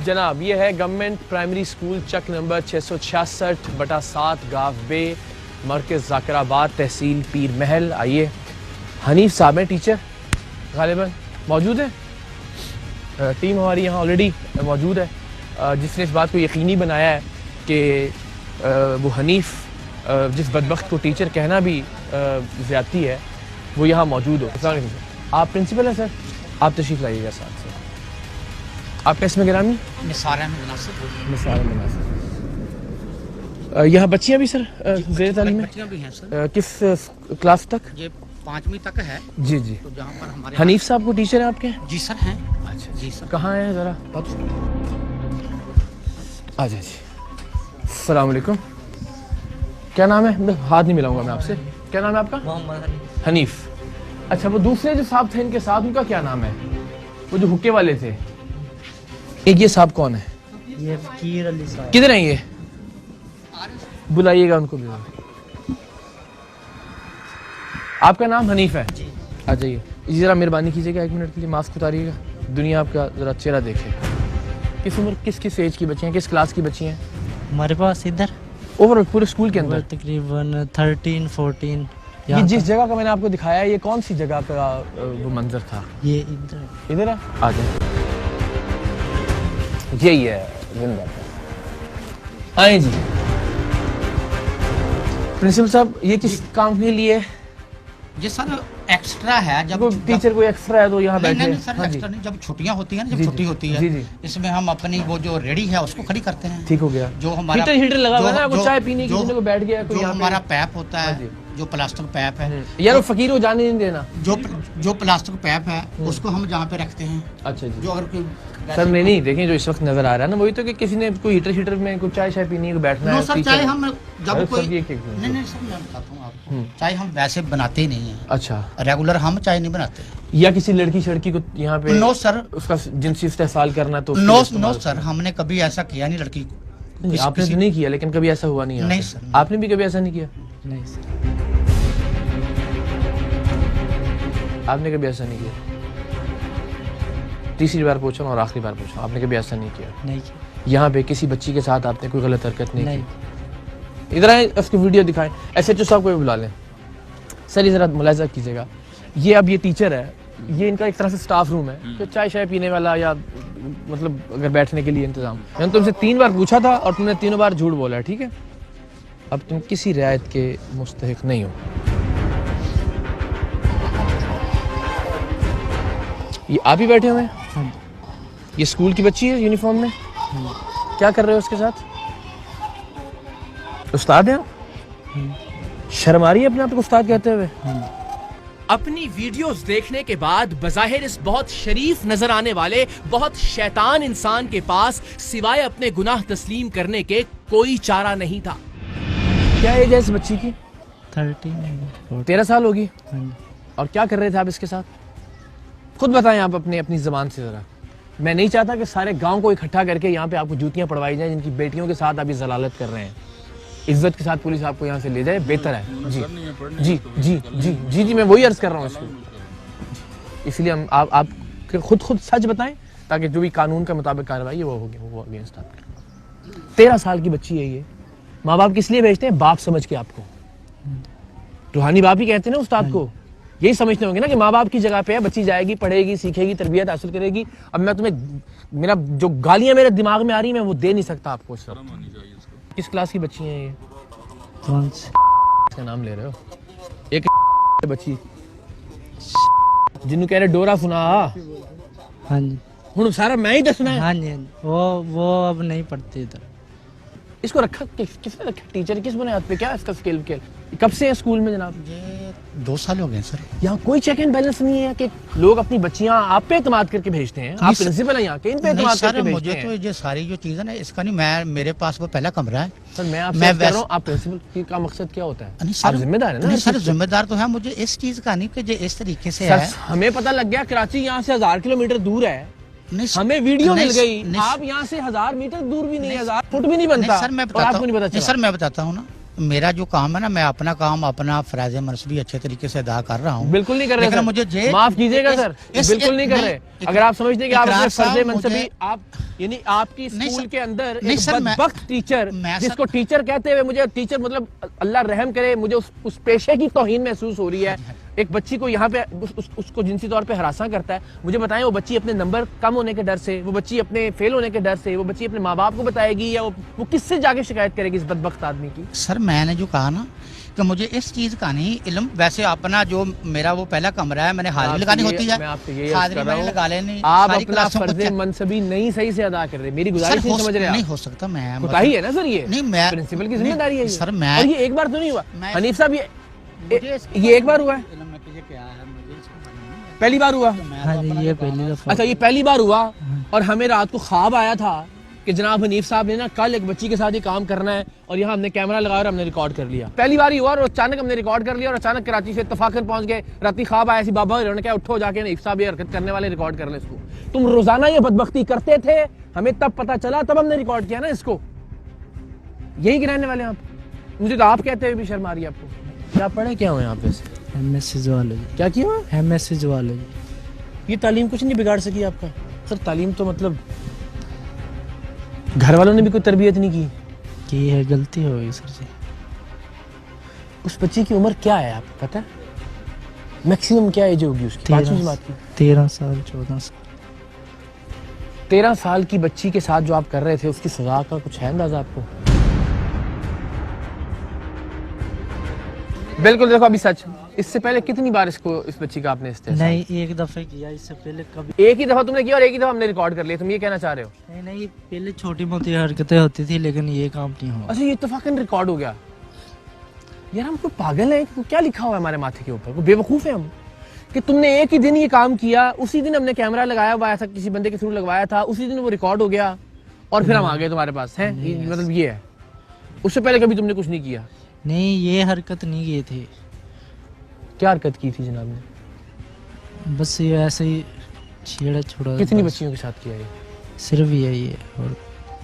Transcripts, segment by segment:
जनाब, ये है गवर्नमेंट प्राइमरी स्कूल चक नंबर 666/7 गाव बे, मरकज़ ज़ाकिराबाद, तहसील पीर महल। आइए, हनीफ साहब हैं टीचर, गालिबन मौजूद है। टीम हमारी यहाँ ऑलरेडी मौजूद है, जिसने इस बात को यकीनी बनाया है कि वो हनीफ जिस बदबख्त को टीचर कहना भी ज़्यादती है, वो यहाँ मौजूद हो। आप प्रिंसिपल हैं सर, आप तशरीफ़ लाइएगा साथ से। आपका इसमें गिरामी निसार अहमद नासिर। यहाँ बच्चियाँ भी सर ज़ेर तालीम बच्चियाँ भी हैं सर। किस क्लास तक? ये 5वीं तक है। जी जी। तो जहाँ पर हमारे हनीफ साहब को टीचर हैं आपके? जी सर हैं। अच्छा जी सर। कहाँ हैं ज़रा? आ जाए जी। अस्सलाम वालेकुम। क्या नाम है? हाथ नहीं मिलाऊंगा मैं आपसे। क्या नाम है आपका? मोहम्मद हनीफ। अच्छा, वो दूसरे जो साहब थे इनके साथ, उनका क्या नाम है? वो जो हुक्के वाले थे। एक ये साहब कौन है? ये फकीर अली साहब। किधर हैं ये? बुलाइएगा उनको भी। आपका नाम हनीफ है? जी। आ जाइए जी, जरा मेहरबानी कीजिएगा 1 मिनट के लिए, मास्क उतारिएगा, दुनिया आपका जरा चेहरा देखे। किस उम्र, किस एज की बच्ची हैं, किस क्लास की बच्ची हैं हमारे पास इधर ओवरऑल पूरे स्कूल के अंदर? तकरीबन 13-14। ये जिस जगह का मैंने आपको दिखाया है, ये कौन सी जगह का वो मंजर था? ये इधर इधर है, आ जाए। यही है जिंदा। आए जी। प्रिंसिपल साहब, ये किस काम के लिए? ये सर एक्स्ट्रा है। जब टीचर कोई एक्स्ट्रा है तो यहाँ बैठे। नहीं सर, एक्स्ट्रा नहीं। जब छुट्टियाँ होती है ना, जब छुट्टी होती है, इसमें हम अपनी वो जो रेडी है उसको खड़ी करते हैं। ठीक हो गया। जो हमारा हीटर लगा हुआ है ना, वो चाय पीने की जगह बैठ गया कोई। जो हमारा पैप होता है, जो प्लास्टिक पैप है यार, वो फकीर को जाने नहीं देना। जो प्लास्टिक पैप है उसको हम जहाँ पे रखते हैं। अच्छा जी। जो अगर कोई सर नहीं देखें, जो इस वक्त नजर आ रहा है ना, वही तो कि किसी ने कोई हीटर में कोई चाय पीनी है, बैठना है। सर चाय हम जब कोई नहीं सर, मैं बताता हूँ आपको, चाय हम वैसे बनाते ही नहीं है। अच्छा, रेगुलर हम चाय नहीं बनाते। या किसी लड़की को यहाँ पे नो सर, उसका जिनसी इस्तेमाल करना तो नो सर, हमने कभी ऐसा किया नहीं लड़की को। आपने तो नहीं किया, लेकिन कभी ऐसा हुआ नहीं? नहीं सर। आपने भी कभी ऐसा नहीं किया? नहीं सर। आपने कभी ऐसा नहीं किया? तीसरी बार पूछा और आखिरी बार पूछा, आपने कभी ऐसा नहीं किया? नहीं किया। यहाँ पे किसी बच्ची के साथ आपने कोई गलत हरकत नहीं नहीं की? इधर आए, उसकी वीडियो दिखाएं। SHO साहब को भी बुला लें। सर ये जरा मुलाहिजा कीजिएगा, ये अब ये टीचर है, ये इनका एक तरह से स्टाफ रूम है, तो चाय पीने वाला या मतलब अगर बैठने के लिए इंतजाम। मैंने तुमसे 3 बार पूछा था और तुमने 3 बार झूठ बोला है, ठीक है? अब तुम किसी रियायत के मुस्तहिक नहीं हो। ये आप ही बैठे हुए हैं? ये स्कूल की बच्ची है यूनिफॉर्म में? क्या कर रहे हो उसके साथ? उस्ताद हैं? शर्म आ रही है अपने आप को उस्ताद कहते हुए? अपनी वीडियोस देखने के बाद बज़ाहिर इस बहुत शरीफ नजर आने वाले बहुत शैतान इंसान के पास सिवाय अपने गुनाह तस्लीम करने के कोई चारा नहीं था। क्या एज है इस बच्ची की? 13 साल होगी। और क्या कर रहे थे आप इसके साथ? खुद बताएं आप अपनी ज़बान से ज़रा। मैं नहीं चाहता कि सारे गांव को इकट्ठा करके यहाँ पे आपको जूतियाँ पड़वाई जाएं, जिनकी बेटियों के साथ आप जलालत कर रहे हैं। इज्जत के साथ पुलिस आपको यहाँ से ले जाए, बेहतर है। जी जी जी जी जी जी, मैं वही अर्ज कर रहा हूँ इसको। इसलिए हम आप खुद सच बताएं, ताकि जो भी कानून के मुताबिक कार्रवाई है वो होगी, वो अगेंस्ट आप। 13 साल की बच्ची है ये। माँ बाप किस लिए भेजते हैं? बाप समझ के आपको। रूहानी बाप ही कहते हैं ना उस्ताद को। यही समझते होंगे ना कि माँ बाप की जगह पे है, बच्ची जाएगी, पढ़ेगी, सीखेगी, तरबियत हासिल करेगी। अब मैं तुम्हें, मेरा जो गालियाँ मेरे दिमाग में आ रही है, मैं वो दे नहीं सकता आपको। किस क्लास की बच्ची है ये? कौन सी? इसका नाम ले रहे हो? एक बच्ची जिन्होंने कह रहे डोरा सुना। हाँ जी। हूँ सारा मैं ही दसना है? हाँ जी। वो अब नहीं पढ़ती इधर। इसको रखा किसने रखा? टीचर किस बुनियाद पे? क्या इसका स्केल? कब से है स्कूल में जनाब? ये 2 साल हो गए सर। यहाँ कोई चेक एंड बैलेंस नहीं है कि लोग अपनी बच्चियाँ आप पे एतमाद करके भेजते हैं? आप प्रिंसिपल हैं यहाँ के, इन पे एतमाद करके भेजते हैं? मुझे तो ये सारी जो चीज़ है ना, इसका नहीं, मैं मेरे पास वो पहला कमरा है सर। मैं आपसे कह रहा हूँ, आप प्रिंसिपल का मकसद क्या होता है? आप जिम्मेदार है ना? नहीं सर, जिम्मेदार तो है। मुझे इस चीज़ का नहीं कि ये इस तरीके से है। हमें पता लग गया कराची यहाँ से 1000 किलोमीटर दूर है। नहीं, हमें वीडियो मिल गई। आप यहाँ से 1000 मीटर दूर भी नहीं, 1000 फुट भी नहीं बनता। सर मैं बताता हूँ। सर मैं बताता हूँ ना, मेरा जो काम है ना, मैं अपना काम, अपना फराज मनसबी अच्छे तरीके से अदा कर रहा हूँ। बिल्कुल नहीं कर रहे लेकिन सर। मुझे जे माफ कीजिएगा सर, बिल्कुल नहीं कर रहे। अगर आप समझते हैं कि आप अपने फर्ज मनसबी, आप यानी आपकी स्कूल के अंदर एक बदबख्त टीचर, जिसको टीचर कहते हुए मुझे टीचर मतलब अल्लाह रहम करे, मुझे उस पेशे की तौहीन महसूस हो रही है। एक बच्ची को यहाँ पे उसको जिनसी तौर पे हरासा करता है। मुझे बताएं, वो बच्ची अपने नंबर कम होने के डर से, वो बच्ची अपने फेल होने के डर से, वो बच्ची अपने माँ बाप को बताएगी या वो किससे जाके शिकायत करेगी इस बदबख्त आदमी की? सर मैंने जो कहा ना कि मुझे इस चीज का नहीं इल्म, वैसे अपना जो मेरा वो पहला कमरा है, मैंने हाजिरी लगानी होती है, हाजिरी मैंने लगा लेनी। आप अपना फर्ज मनसबी नहीं सही से अदा कर रहे, मेरी गुजारिश नहीं समझ रहे। नहीं हो सकता, मैं कोताही है ना सर, ये नहीं, मैं प्रिंसिपल की जिम्मेदारी है सर। मैं ये एक बार तो नहीं हुआ हनीफ साहब, ये एक बार हुआ है, पहली बार हुआ? हाँ जी, ये पहली दफा। अच्छा, ये पहली बार हुआ। और हमें रात को ख्वाब आया था कि जनाब हनीफ साहब ने ना कल एक बच्ची के साथ ये काम करना है, और यहाँ हमने कैमरा लगाया और हमने रिकॉर्ड कर लिया। पहली बार ही हुआ और अचानक हमने रिकॉर्ड कर लिया, और अचानक कराची से इत्तफाकन पहुंच गए। राती ख्वाब आया सी, बाबा उन्होंने कहा उठो जाके हनीफ साहब ये हरकत करने वाले रिकॉर्ड कर ले इसको। तुम रोजाना ये बदबख्ती करते थे, हमें तब पता चला, तब हमने रिकॉर्ड किया ना इसको। यही गिराने वाले आप? मुझे तो आप कहते हुए भी शर्म आ रही है आपको। क्या पढ़े क्या हो यहाँ पे? MSc zoology. क्या किया? MSc zoology. ये तालीम कुछ नहीं बिगाड़ सकी आपका? सर तालीम तो मतलब घर वालों ने भी कोई तरबियत नहीं की है, गलती हो गई सर जी। उस बच्ची की उम्र क्या है आपको पता है? मैक्सिमम क्या एज होगी उसकी? 5वीं जमात की? 13 साल 14 साल। 13 साल की बच्ची के साथ जो आप कर रहे थे, उसकी सजा का कुछ है अंदाजा आपको? बिल्कुल। देखो अभी सच, इससे पहले कितनी बार इस बच्ची का आपने इस्तेमाल? नहीं, एक दफे किया, इससे पहले कभी। एक ही दफा तुमने किया और एक ही दफा हमने रिकॉर्ड कर लिया, तुम ये कहना चाह रहे हो? नहीं, पहले छोटी मोटी हरकतें होती थी, लेकिन ये काम नहीं हुआ। अच्छा, ये इत्तफाकन रिकॉर्ड हो गया। यार हम कोई पागल हैं? क्या लिखा हुआ है हमारे माथे के ऊपर? कोई बेवकूफ है हम कि तुमने एक ही दिन ये काम किया, उसी दिन हमने कैमरा लगाया हुआ था, किसी बंदे के थ्रू लगवाया था, उसी दिन वो रिकॉर्ड हो गया और फिर हम आ गए तुम्हारे पास है? मतलब ये है? उससे पहले कभी तुमने कुछ नहीं किया? नहीं, ये हरकत नहीं की थी। क्या हरकत की थी जनाब ने? बस ये ऐसे ही छेड़ा छोड़ा। कितनी बच्चियों के साथ किया ये? सिर्फ यही है। और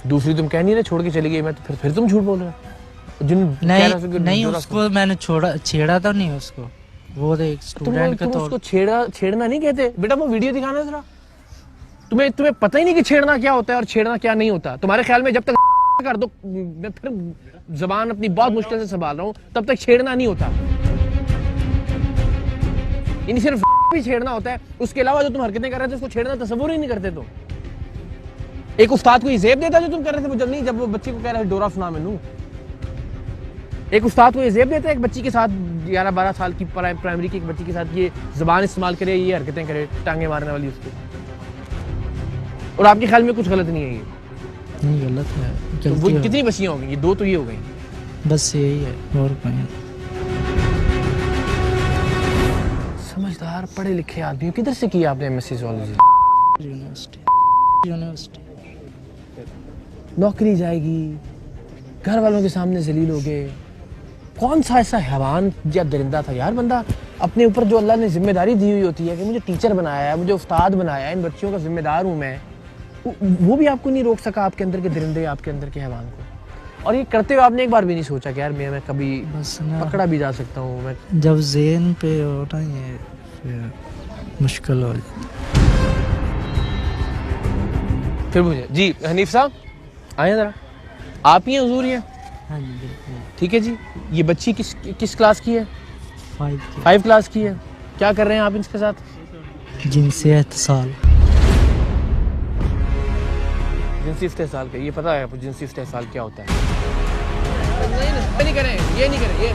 दूसरी तुम कह नहीं रहे छोड़ के चली गई मैं, तो फिर तुम झूठ बोल रहे हो। नहीं, उसको मैंने छेड़ा तो नहीं उसको, वो एक स्टूडेंट का। तो उसको छेड़ना नहीं कहते बेटा, वो वीडियो दिखाना जरा। तुम्हें पता ही नहीं कि छेड़ना क्या होता है और छेड़ना क्या नहीं होता। तुम्हारे ख्याल में जब तक कर दो, मैं फिर जबान अपनी बहुत मुश्किल से संभाल रहा हूँ, तब तक छेड़ना नहीं होता। यानी सिर्फ भी छेड़ना होता है, उसके अलावा जो तुम हरकतें कर रहे थे उसको छेड़ना तस्वुर ही नहीं करते। तो एक उस्ताद को ये जेब देता जो तुम कर रहे थे, जब वो बच्ची को कह रहे थे डोरा सुना मैनू, एक उस्ताद को ये जेब देता है एक बच्ची के साथ, 11-12 साल की प्राइमरी की एक बच्ची के साथ ये जबान इस्तेमाल करे, ये हरकतें करे, टांगे मारने वाली उसको। और आपके ख्याल में कुछ गलत नहीं है ये? नहीं, गलत है। तो वो कितनी बच्चियां हो गई? ये 2 तो ये हो गई। बस यही है, और कहीं। समझदार पढ़े लिखे आदमी, किधर से किया आपने MSc ज़ूलॉजी? यूनिवर्सिटी। नौकरी जाएगी, घर वालों के सामने जलील हो गए। कौन सा ऐसा हैवान या दरिंदा था यार? बंदा अपने ऊपर जो अल्लाह ने जिम्मेदारी दी हुई होती है कि मुझे टीचर बनाया है, मुझे उस्ताद बनाया है, इन बच्चियों का जिम्मेदार हूँ मैं, वो भी आपको नहीं रोक सका, आपके अंदर के दरिंदे, आपके अंदर के हैवान को। और ये करते हुए आपने एक बार भी नहीं सोचा कि यार मैं कभी बस ना, पकड़ा भी जा सकता हूँ मैं? जब ज़हन पे हो ना ये, फिर मुश्किल हो जाती। फिर मुझे जी हनीफ साहब आए जरा, आप ही हैं हुजूर? ये हाँ जी, बिल्कुल। ठीक है जी। ये बच्ची किस क्लास की है? 5 क्लास की है। क्या कर रहे हैं आप इसके साथ? जिनसी इत्तिसाल। जिनसी इस्तेहसाल का ये पता है आपको? जिनसी इस्तेहसाल क्या होता है? नहीं करें, ये नहीं करें, ये